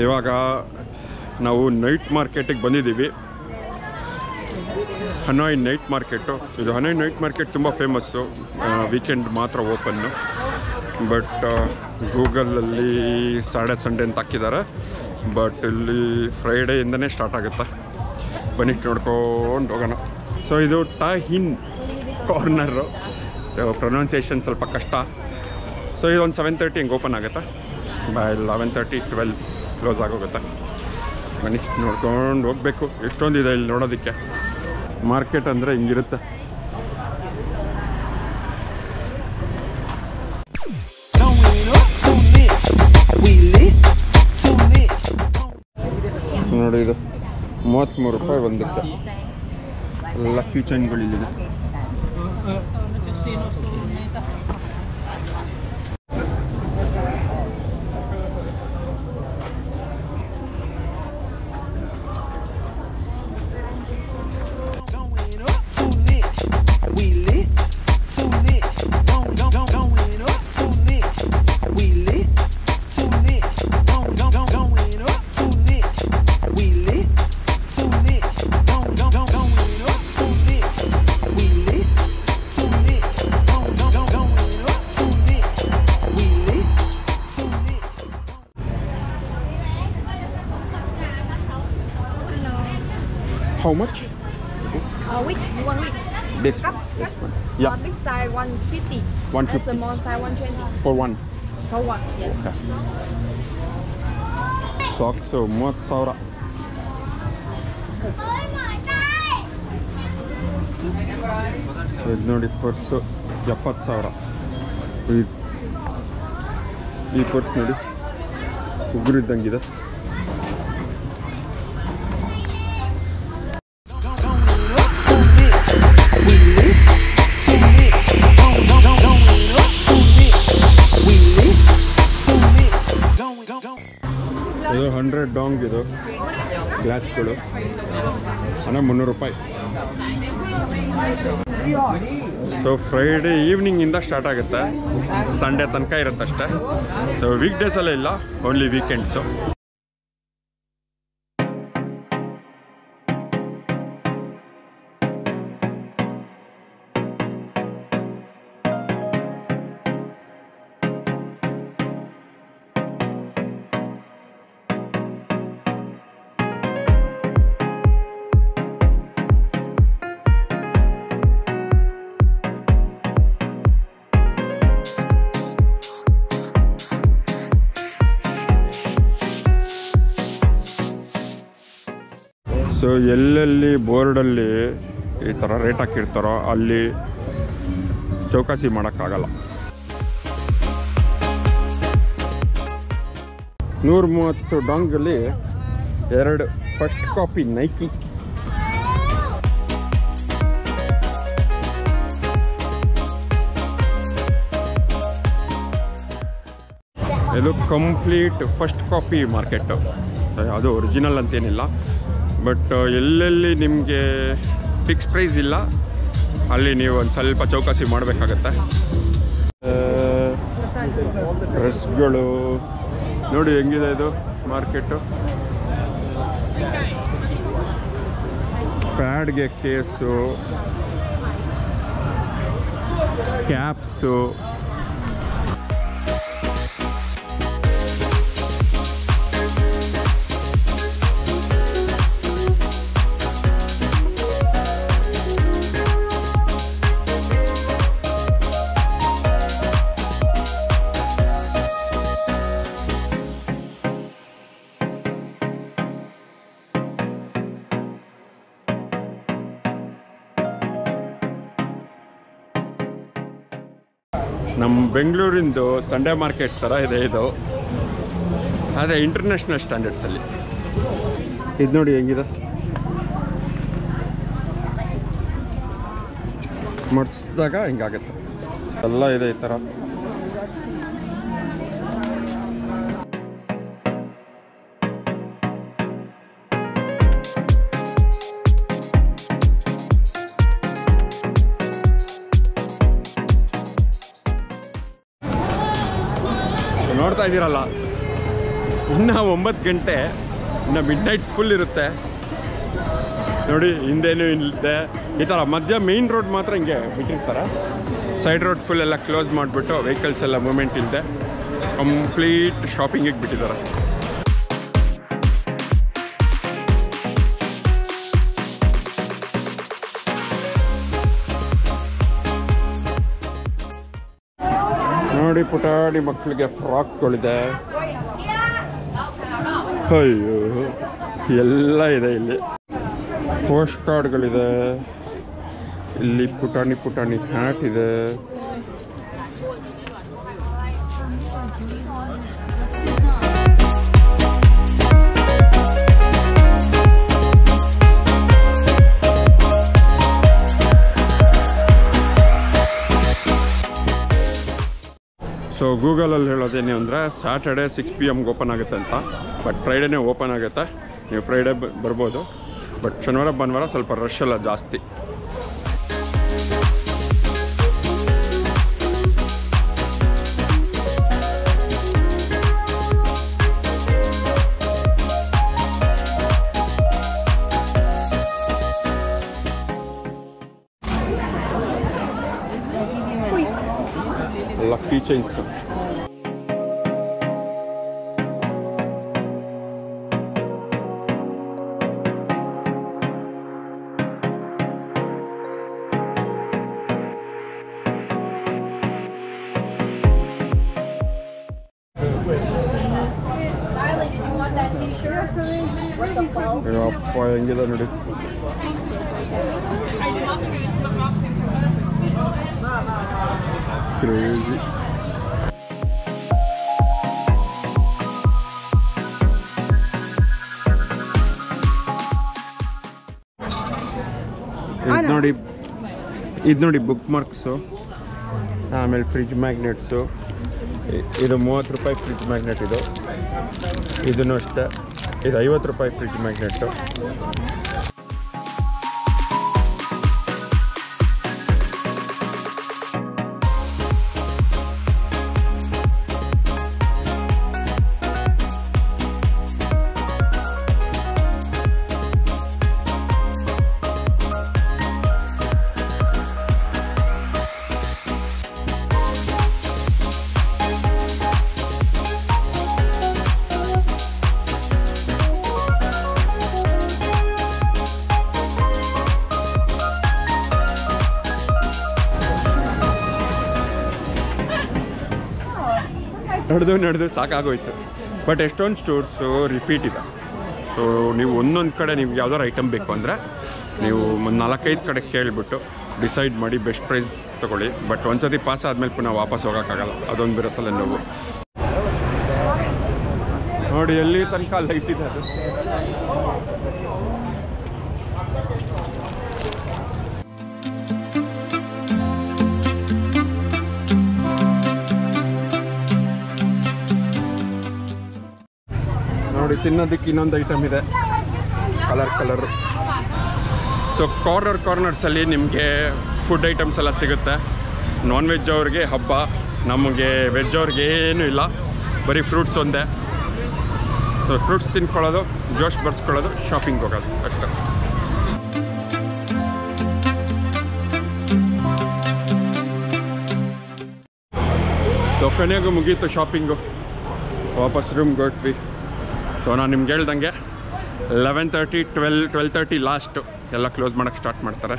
ಇವಾಗ ನಾವು ನೈಟ್ ಮಾರ್ಕೆಟಿಗೆ ಬಂದಿದ್ದೀವಿ. Hanoi night market. ಇದು ಹನಾಯ್ ನೈಟ್ ಮಾರ್ಕೆಟ್ ತುಂಬ ಫೇಮಸ್ಸು, ವೀಕೆಂಡ್ ಮಾತ್ರ ಓಪನ್ನು. ಬಟ್ ಗೂಗಲಲ್ಲಿ ಸಾಟರ್ಡೆ ಸಂಡೇ ಅಂತ ಹಾಕಿದ್ದಾರೆ. ಬಟ್ ಇಲ್ಲಿ ಫ್ರೈಡೆಯಿಂದನೇ ಸ್ಟಾರ್ಟ್ ಆಗುತ್ತೆ. ಬನ್ನಿ ನೋಡ್ಕೊಂಡು ಹೋಗೋಣ. ಸೊ ಇದು ಟಾಹಿನ್ ಕಾರ್ನರು, ಪ್ರೊನೌನ್ಸಿಯೇಷನ್ ಸ್ವಲ್ಪ ಕಷ್ಟ. ಸೊ ಇದೊಂದು 7:30 ಹಿಂಗೆ ಓಪನ್ ಆಗುತ್ತೆ. ಬೈ 11:30 12 ಕ್ಲೋಸ್ ಆಗೋಗುತ್ತೆ. ಬನ್ನಿ ನೋಡ್ಕೊಂಡು ಹೋಗಬೇಕು. ಎಷ್ಟೊಂದಿದೆ ಇಲ್ಲಿ ನೋಡೋದಕ್ಕೆ. ಮಾರ್ಕೆಟ್ ಅಂದರೆ ಹಿಂಗಿರುತ್ತೆ. ನೋಡಿ ಇದು 33 ರೂಪಾಯಿ ಒಂದಕ್ಕೆ. ಎಲ್ಲ ಕಿಚನ್ಗಳಿಲ್ಲಿದೆ. How much? Week, you want week? This Cup? one. Yeah. Big size 150. 150. And small size 120. For one. For one, yeah. Okay. Socks 30,000. ಇದು ನೋಡಿ ಪರ್ಸು 70,000. ಈ ಪರ್ಸ್ ನೋಡಿ ಉಗುರು ಇದ್ದಂಗಿದೆ. ಇದು 100 ಡಾಂಗ್ ಇದು ಗ್ಲಾಸ್ಗಳು. 300 ರೂಪಾಯಿ. ಸೊ ಫ್ರೈಡೇ ಈವ್ನಿಂಗಿಂದ ಸ್ಟಾರ್ಟ್ ಆಗುತ್ತೆ, ಸಂಡೇ ತನಕ ಇರುತ್ತೆ ಅಷ್ಟೇ. ಸೊ ವೀಕ್ ಡೇಸಲ್ಲೇ ಇಲ್ಲ, ಓನ್ಲಿ ವೀಕೆಂಡ್ಸು. ಸೊ ಎಲ್ಲೆಲ್ಲಿ ಬೋರ್ಡಲ್ಲಿ ಈ ಥರ ರೇಟ್ ಹಾಕಿರ್ತಾರೋ ಅಲ್ಲಿ ಚೌಕಾಸಿ ಮಾಡೋಕ್ಕಾಗಲ್ಲ. 130 ಡಾಂಗಲ್ಲಿ 2 ಫಸ್ಟ್ ಕಾಪಿ ನೈಕಿ. ಇದು ಕಂಪ್ಲೀಟ್ ಫಸ್ಟ್ ಕಾಪಿ ಮಾರ್ಕೆಟು. ಅದು ಒರಿಜಿನಲ್ ಅಂತೇನಿಲ್ಲ, ಬಟ್ ಎಲ್ಲೆಲ್ಲಿ ನಿಮಗೆ ಫಿಕ್ಸ್ ಪ್ರೈಸ್ ಇಲ್ಲ ಅಲ್ಲಿ ನೀವು ಒಂದು ಸ್ವಲ್ಪ ಚೌಕಾಸಿ ಮಾಡಬೇಕಾಗತ್ತೆ. ಡ್ರೆಸ್ಗಳು ನೋಡಿ ಹೆಂಗಿದೆ ಇದು ಮಾರ್ಕೆಟು. ಪ್ಯಾಡ್ಗೆ ಕೇಸು, ಕ್ಯಾಪ್ಸು, ನಮ್ಮ ಬೆಂಗಳೂರಿಂದು ಸಂಡೇ ಮಾರ್ಕೆಟ್ ಥರ ಇದೆ ಇದು, ಆದರೆ ಇಂಟರ್ನ್ಯಾಷನಲ್ ಸ್ಟ್ಯಾಂಡರ್ಡ್ಸಲ್ಲಿ. ಇದು ನೋಡಿ ಹೆಂಗಿದೆ, ಮಡ್ಸಿದಾಗ ಹಿಂಗಾಗುತ್ತೆ. ಎಲ್ಲ ಇದೆ ಈ ಥರ. ನೋಡ್ತಾ ಇದ್ದೀರಲ್ಲ, ಇನ್ನು 9 ಗಂಟೆ, ಇನ್ನು ಮಿಡ್ ನೈಟ್ ಫುಲ್ ಇರುತ್ತೆ ನೋಡಿ. ಹಿಂದೇನು ಇಲ್ಲದೆ ಈ ಥರ ಮಧ್ಯ ಮೇಯ್ನ್ ರೋಡ್ ಮಾತ್ರ ಹಿಂಗೆ ಬಿಟ್ಟಿರ್ತಾರೆ. ಸೈಡ್ ರೋಡ್ ಫುಲ್ ಎಲ್ಲ ಕ್ಲೋಸ್ ಮಾಡಿಬಿಟ್ಟು ವೆಹಿಕಲ್ಸ್ ಎಲ್ಲ ಮೂವ್ಮೆಂಟ್ ಇಲ್ಲದೆ ಕಂಪ್ಲೀಟ್ ಶಾಪಿಂಗಿಗೆ ಬಿಟ್ಟಿದ್ದಾರೆ. ನೋಡಿ ಪುಟಾಣಿ ಮಕ್ಕಳಿಗೆ ಫ್ರಾಕ್ಗಳಿದೆ. ಅಯ್ಯೋ ಎಲ್ಲ ಇದೆ ಇಲ್ಲಿ. ಪೋಸ್ಟ್ ಕಾರ್ಡ್ಗಳಿದೆ ಇಲ್ಲಿ. ಪುಟಾಣಿ ಹ್ಯಾಟ್ ಇದೆ. ಸೊ ಗೂಗಲಲ್ಲಿ ಹೇಳೋದೇನು ಅಂದರೆ ಸ್ಯಾಟರ್ಡೆ 6 PM ಓಪನ್ ಆಗುತ್ತೆ ಅಂತ. ಬಟ್ ಫ್ರೈಡೇನೇ ಓಪನ್ ಆಗುತ್ತೆ. ನೀವು ಫ್ರೈಡೇ ಬರ್ಬೋದು. ಬಟ್ ಶನಿವಾರ ಭಾನುವಾರ ಸ್ವಲ್ಪ ರಶ್ ಎಲ್ಲ ಜಾಸ್ತಿ. Lucky chains. ಅಪ್ಪ ಹೆಂಗಿದೆ ನೋಡಿ. ಕ್ರೇಜಿ. ಇದು ನೋಡಿ ಬುಕ್ ಮಾರ್ಕ್ಸು, ಆಮೇಲೆ ಫ್ರಿಜ್ ಮ್ಯಾಗ್ನೆಟ್ಸು. ಇದು 30 ರೂಪಾಯಿ ಫ್ರಿಜ್ ಮ್ಯಾಗ್ನೆಟ್. ಇದನ್ನು ಅಷ್ಟೇ. ಇದು 50 ರೂಪಾಯಿ ಫ್ರಿಜ್ ಮ್ಯಾಗ್ನೆಟ್ಟು. ನಡೆದು ಸಾಕಾಗೋಯ್ತು. ಬಟ್ ಎಷ್ಟೊಂದು ಸ್ಟೋರ್ಸು ರಿಪೀಟ್ ಇದೆ. ಸೊ ನೀವು ಒಂದೊಂದು ಕಡೆ ನಿಮ್ಗೆ ಯಾವ್ದಾರು ಐಟಮ್ ಬೇಕು ಅಂದರೆ ನೀವು ಒಂದು 4-5 ಕಡೆ ಕೇಳಿಬಿಟ್ಟು ಡಿಸೈಡ್ ಮಾಡಿ ಬೆಸ್ಟ್ ಪ್ರೈಸ್ ತೊಗೊಳ್ಳಿ. ಬಟ್ ಒಂದ್ಸತಿ ಪಾಸ್ ಆದಮೇಲೆ ಪುನಃ ವಾಪಸ್ ಹೋಗೋಕ್ಕಾಗಲ್ಲ. ಅದೊಂದು ಬರುತ್ತಲ್ಲ ನೋವು. ನೋಡಿ ಎಲ್ಲಿ ತನಕ ಲೈಟ್ ಇದೆ ಅದು. ನೋಡಿ ತಿನ್ನೋದಕ್ಕೆ ಇನ್ನೊಂದು ಐಟಮ್ ಇದೆ, ಕಲರ್. ಸೊ ಕಾರ್ನರ್ಸಲ್ಲಿ ನಿಮಗೆ ಫುಡ್ ಐಟಮ್ಸ್ ಎಲ್ಲ ಸಿಗುತ್ತೆ. ನಾನ್ ವೆಜ್ ಅವ್ರಿಗೆ ಹಬ್ಬ, ನಮಗೆ ವೆಜ್ ಅವ್ರಿಗೆ ಏನೂ ಇಲ್ಲ, ಬರೀ ಫ್ರೂಟ್ಸ್ ಒಂದೇ. ಸೊ ಫ್ರೂಟ್ಸ್ ತಿನ್ಕೊಳ್ಳೋದು, ಜೋಶ್ ಬರ್ಸ್ಕೊಳ್ಳೋದು, ಶಾಪಿಂಗ್ ಹೋಗೋದು ಅಷ್ಟೇ. ಸೊ ಕೊನೆಗೂ ಮುಗೀತು ಶಾಪಿಂಗು. ವಾಪಸ್ ರೂಮ್ಗೆ ಹೊರಟ್ವಿ. ಸೊ ನಾನು ನಿಮ್ಗೆ ಹೇಳ್ದಂಗೆ 11:30 12:30 ಲಾಸ್ಟು ಎಲ್ಲ ಕ್ಲೋಸ್ ಮಾಡೋಕ್ಕೆ ಸ್ಟಾರ್ಟ್ ಮಾಡ್ತಾರೆ.